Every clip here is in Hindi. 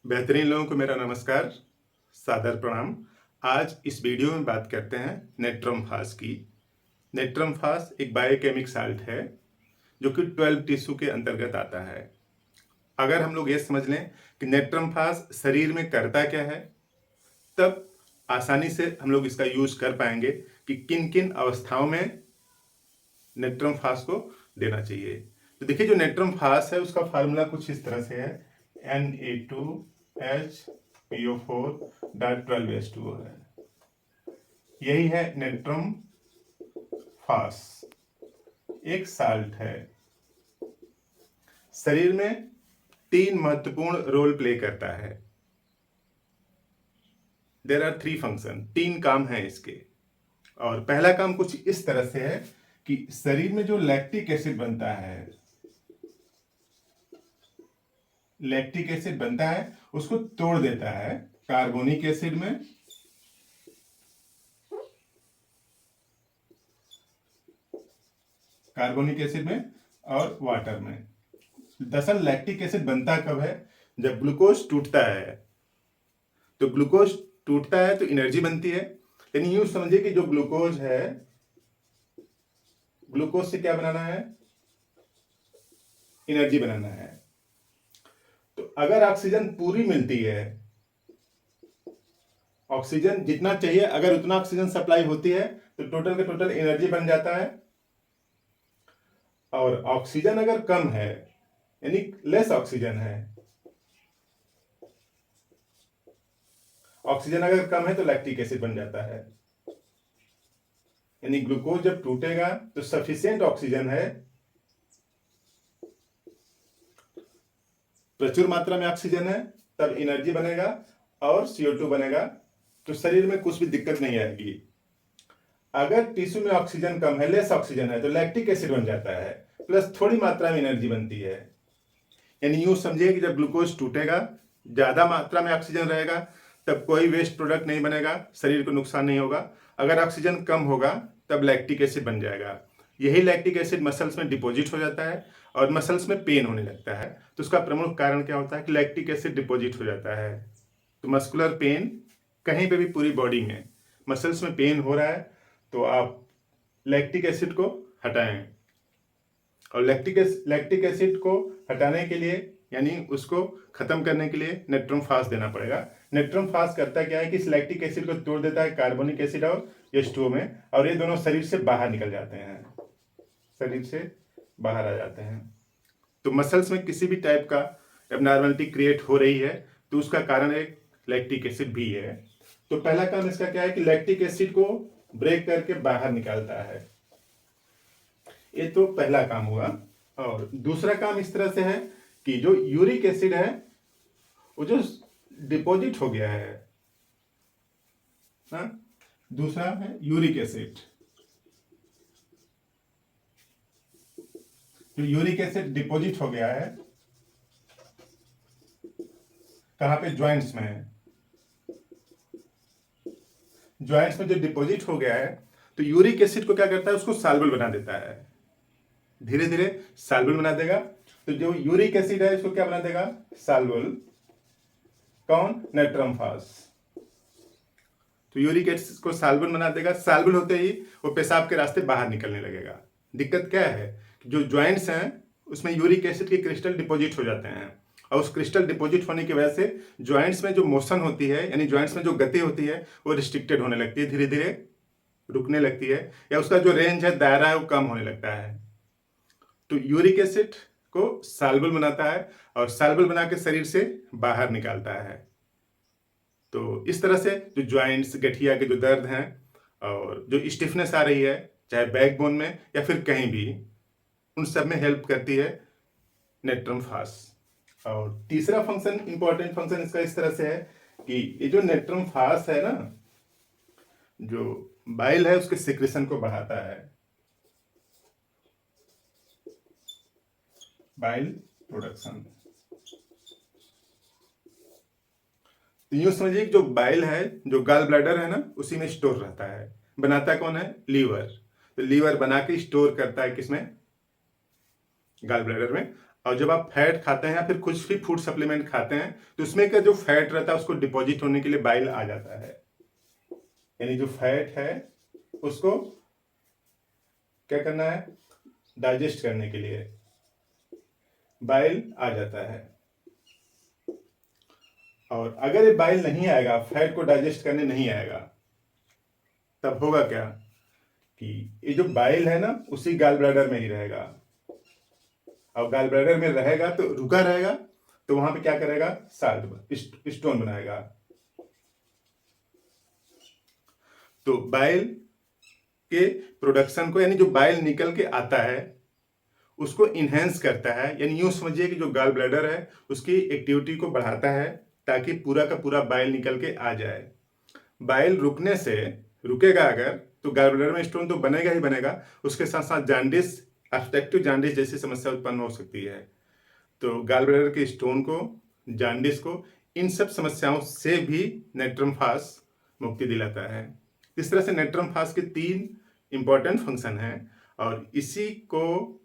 बेहतरीन लोगों को मेरा नमस्कार, सादर प्रणाम। आज इस वीडियो में बात करते हैं नेट्रम फास की। नेट्रम फास एक बायोकेमिक साल्ट है जो कि 12 टिश्यू के अंतर्गत आता है। अगर हम लोग ये समझ लें कि नेट्रम फास शरीर में करता क्या है, तब आसानी से हम लोग इसका यूज कर पाएंगे कि किन किन अवस्थाओं में नेट्रम फास को देना चाहिए। तो देखिए, जो नेट्रम फास है उसका फार्मूला कुछ इस तरह से है, Na2HPO4.12H2O है। यही है नेट्रम फास, एक साल्ट है। शरीर में 3 महत्वपूर्ण रोल प्ले करता है। देयर आर 3 फंक्शन, 3 काम हैं इसके। और पहला काम कुछ इस तरह से है कि शरीर में जो लैक्टिक एसिड बनता है, उसको तोड़ देता है कार्बोनिक एसिड में, और वाटर में। दरअसल लैक्टिक एसिड बनता कब है? जब ग्लूकोज टूटता है। तो ग्लूकोज टूटता है तो एनर्जी बनती है। यानी यूं समझिए कि जो ग्लूकोज है, ग्लूकोज से क्या बनाना है? एनर्जी बनाना है। तो अगर ऑक्सीजन पूरी मिलती है, ऑक्सीजन जितना चाहिए, अगर उतना ऑक्सीजन सप्लाई होती है तो टोटल का टोटल एनर्जी बन जाता है। और ऑक्सीजन अगर कम है, यानी लेस ऑक्सीजन है, ऑक्सीजन अगर कम है तो लैक्टिक एसिड बन जाता है। यानी ग्लूकोज जब टूटेगा तो सफिशिएंट ऑक्सीजन है, प्रचुर मात्रा में ऑक्सीजन है, तब एनर्जी बनेगा और CO2 बनेगा, तो शरीर में कुछ भी दिक्कत नहीं आएगी। अगर टिश्यू में ऑक्सीजन कम है, लेस ऑक्सीजन है, तो लैक्टिक एसिड बन जाता है, प्लस थोड़ी मात्रा में एनर्जी बनती है। यानी यूं समझिए कि जब ग्लूकोज टूटेगा, ज्यादा मात्रा में ऑक्सीजन रहेगा, तब कोई वेस्ट प्रोडक्ट नहीं बनेगा, शरीर को नुकसान नहीं होगा। अगर ऑक्सीजन कम होगा तब लैक्टिक एसिड बन जाएगा। यही लैक्टिक एसिड मसल्स में डिपॉजिट हो जाता है और मसल्स में पेन होने लगता है। तो उसका प्रमुख कारण क्या होता है कि लैक्टिक एसिड डिपॉजिट हो जाता है। तो मस्कुलर पेन कहीं पे भी पूरी बॉडी में मसल्स में पेन हो रहा है तो आप लैक्टिक एसिड को हटाएं। और लैक्टिक एसिड को हटाने के लिए, यानी उसको खत्म करने के लिए, नेट्रम फास देना पड़ेगा। नेट्रम फास करता क्या है कि इस लैक्टिक एसिड को तोड़ देता है कार्बोनिक एसिड और H2O में, और ये दोनों शरीर से बाहर निकल जाते हैं, शरीर से बाहर आ जाते हैं। तो मसल्स में किसी भी टाइप का एबनॉर्मलिटी क्रिएट हो रही है तो उसका कारण एक लैक्टिक एसिड भी है। तो पहला काम इसका क्या है कि लैक्टिक एसिड को ब्रेक करके बाहर निकालता है। ये तो पहला काम हुआ। और दूसरा काम इस तरह से है कि जो यूरिक एसिड है वो जो डिपॉजिट हो गया है, हाँ? दूसरा है यूरिक एसिड। जो यूरिक एसिड डिपॉजिट हो गया है, कहां पे? ज्वाइंट्स में है। ज्वाइंट्स में जो डिपॉजिट हो गया है, तो यूरिक एसिड को क्या करता है? उसको सॉल्युबल बना देता है, धीरे धीरे सॉल्युबल बना देगा। तो जो यूरिक एसिड है इसको क्या बना देगा? सॉल्युबल। कौन? नेट्रम फास। तो यूरिक एसिड को सॉल्युबल बना देगा। सॉल्युबल होते ही वो पेशाब के रास्ते बाहर निकलने लगेगा। दिक्कत क्या है? जो ज्वाइंट्स हैं उसमें यूरिक एसिड के क्रिस्टल डिपॉजिट हो जाते हैं, और उस क्रिस्टल डिपॉजिट होने की वजह से ज्वाइंट्स में जो मोशन होती है, यानी ज्वाइंट्स में जो गति होती है, वो रिस्ट्रिक्टेड होने लगती है, धीरे धीरे रुकने लगती है, या उसका जो रेंज है, दायरा है, वो कम होने लगता है। तो यूरिक एसिड को सॉल्युबल बनाता है और सॉल्युबल बना के शरीर से बाहर निकालता है। तो इस तरह से जो ज्वाइंट्स, गठिया के जो दर्द हैं और जो स्टिफनेस आ रही है, चाहे बैकबोन में या फिर कहीं भी, उन सब में हेल्प करती है नेट्रम फास। और तीसरा फंक्शन, इंपॉर्टेंट फंक्शन इसका इस तरह से है कि ये जो नेट्रम फास है ना, जो बाइल है उसके सिक्रेशन को बढ़ाता है, बाइल प्रोडक्शन। तो यूं समझिए जो बाइल है, जो गॉल ब्लैडर है ना, उसी में स्टोर रहता है। बनाता कौन है? लीवर। तो लीवर बना के स्टोर करता है किसमें? गॉल ब्लैडर में। और जब आप फैट खाते हैं या फिर कुछ भी फूड सप्लीमेंट खाते हैं तो उसमें का जो फैट रहता है उसको डिपॉजिट होने के लिए बाइल आ जाता है, यानी जो फैट है उसको क्या करना है, डाइजेस्ट करने के लिए बाइल आ जाता है। और अगर ये बाइल नहीं आएगा, फैट को डाइजेस्ट करने नहीं आएगा, तब होगा क्या कि ये जो बाइल है ना उसी गाल ब्लैडर में ही रहेगा, और गाल ब्लैडर में रहेगा तो रुका रहेगा, तो वहां पे क्या करेगा, साल्ट स्टोन बनाएगा। तो बाइल के प्रोडक्शन को, यानी जो बाइल निकल के आता है उसको इनहेंस करता है, यानी यूं समझिए कि जो गाल ब्लैडर है उसकी एक्टिविटी को बढ़ाता है ताकि पूरा का पूरा बाइल निकल के आ जाए। बाइल रुकने से, रुकेगा अगर तो गाल ब्लैडर में स्टोन तो बनेगा ही बनेगा, उसके साथ साथ जांडिस, ऑब्स्ट्रक्टिव जांडिस जैसी समस्या उत्पन्न हो सकती है। तो गाल ब्लैडर के स्टोन को, जांडिस को, इन सब समस्याओं से भी नेट्रम फास मुक्ति दिलाता है। इस तरह से नेट्रम फास के 3 इंपॉर्टेंट फंक्शन हैं, और इसी को,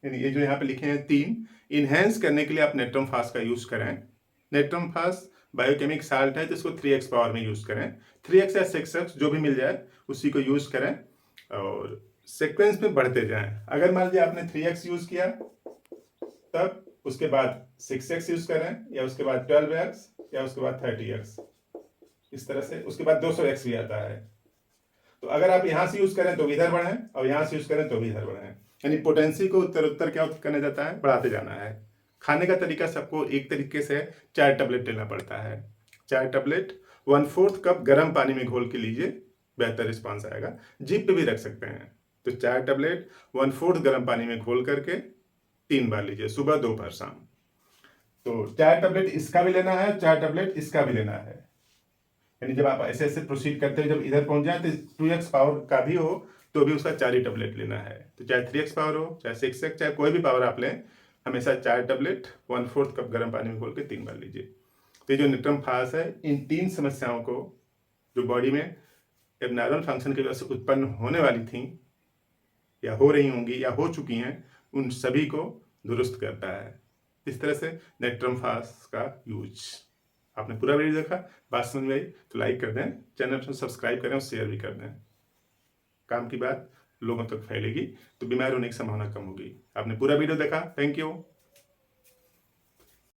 यानी ये जो यहाँ पे लिखे हैं 3, इनहेंस करने के लिए आप नेट्रम फास का यूज करें। नेट्रम फास बायोकेमिक साल्ट है तो इसको 3x पावर में यूज करें, 3x या 6x जो भी मिल जाए उसी को यूज करें, और सीक्वेंस में बढ़ते जाएं। अगर मान लीजिए आपने 3x यूज किया, तब उसके बाद 6x यूज करें, या उसके बाद 12x, या उसके बाद 30x, इस तरह से। उसके बाद 200x भी आता है। तो अगर आप यहां से यूज करें तो भी इधर बढ़े, और यहां से यूज करें तो भी इधर बढ़े, यानी पोटेंसी को उत्तर उत्तर क्या करने जाता है, बढ़ाते जाना है। खाने का तरीका सबको एक तरीके से 4 टैबलेट लेना पड़ता है। 4 टैबलेट 1/4 कप गर्म पानी में घोल के लीजिए, बेहतर रिस्पांस आएगा। जीभ पे भी रख सकते हैं। तो 4 टैबलेट 1/4 गर्म पानी में घोल करके 3 बार लीजिए, सुबह, दोपहर, शाम। तो 4 टैबलेट इसका भी लेना है, 4 टैबलेट इसका भी लेना है। यानी जब आप ऐसे ऐसे प्रोसीड करते हैं, जब इधर पहुंच जाए तो 2x पावर का भी हो तो भी उसका 4 ही टैबलेट लेना है। तो चाहे 3x पावर हो, चाहे 6x, चाहे कोई भी पावर आप लें, हमेशा 4 टैबलेट 1/4 कप गर्म पानी में घोल के 3 बार लीजिए। तो ये जो नेट्रम फास है, इन 3 समस्याओं को जो बॉडी में एबनॉर्मल फंक्शन की वजह से उत्पन्न होने वाली थी, या हो रही होंगी, या हो चुकी हैं, उन सभी को दुरुस्त करता है। इस तरह से नेट्रम फास का यूज। आपने पूरा वीडियो देखा, बात समझ में आई तो लाइक कर दें, चैनल को सब्सक्राइब करें और शेयर भी कर दें। काम की बात लोगों तक फैलेगी तो बीमार होने की संभावना कम होगी। आपने पूरा वीडियो देखा, थैंक यू।